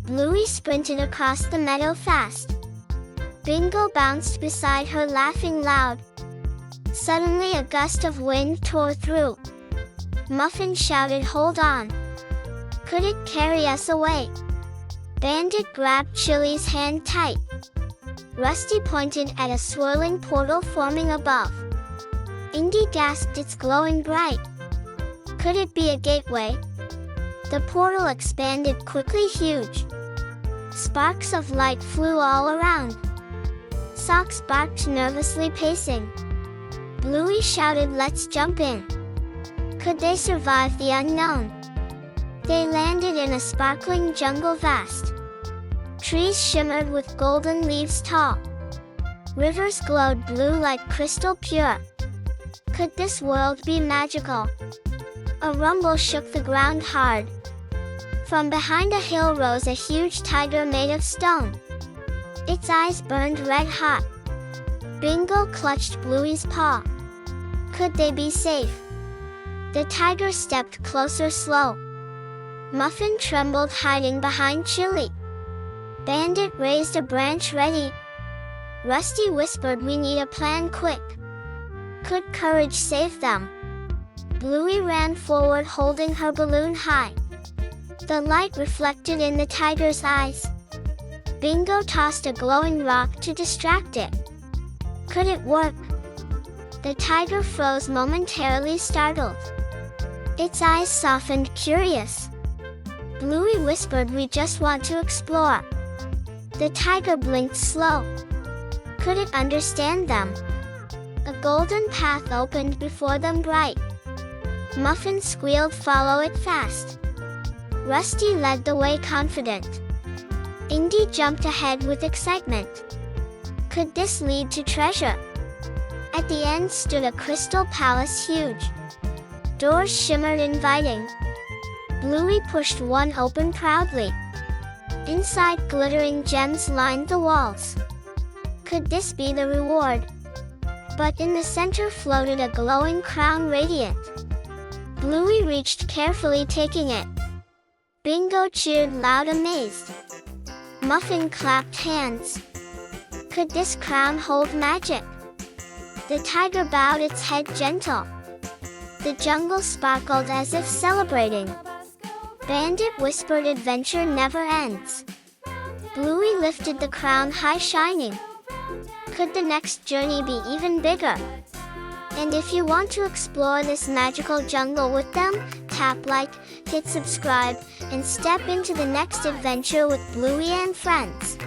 Bluey sprinted across the meadow fast. Bingo bounced beside her laughing loud. Suddenly a gust of wind tore through. Muffin shouted, "Hold on! Could it carry us away?" Bandit grabbed Chilli's hand tight. Rusty pointed at a swirling portal forming above. Indy gasped, "It's glowing bright. Could it be a gateway?" The portal expanded quickly, huge. Sparks of light flew all around. Socks barked, nervously pacing. Bluey shouted, "Let's jump in." Could they survive the unknown? They landed in a sparkling jungle vast. Trees shimmered with golden leaves tall. Rivers glowed blue like crystal pure. Could this world be magical? A rumble shook the ground hard. From behind a hill rose a huge tiger made of stone. Its eyes burned red hot. Bingo clutched Bluey's paw. Could they be safe? The tiger stepped closer, slow. Muffin trembled, hiding behind Chilli. Bandit raised a branch, ready. Rusty whispered, "We need a plan, quick." Could courage save them? Bluey ran forward, holding her balloon high. The light reflected in the tiger's eyes. Bingo tossed a glowing rock to distract it. Could it work? The tiger froze, momentarily startled. Its eyes softened, curious. Bluey whispered, "We just want to explore." The tiger blinked, slow. Could it understand them? A golden path opened before them, bright. Muffin squealed, "Follow it fast." Rusty led the way, confident. Indy jumped ahead with excitement. Could this lead to treasure? At the end stood a crystal palace, huge. Doors shimmered, inviting. Bluey pushed one open proudly. Inside, glittering gems lined the walls. Could this be the reward? But in the center floated a glowing crown, radiant. Bluey reached carefully, taking it. Bingo cheered loud, amazed. Muffin clapped hands. Could this crown hold magic? The tiger bowed its head, gentle. The jungle sparkled as if celebrating. Bandit whispered, "Adventure never ends." Bluey lifted the crown high, shining. Could the next journey be even bigger? And if you want to explore this magical jungle with them, tap like, hit subscribe, and step into the next adventure with Bluey and friends.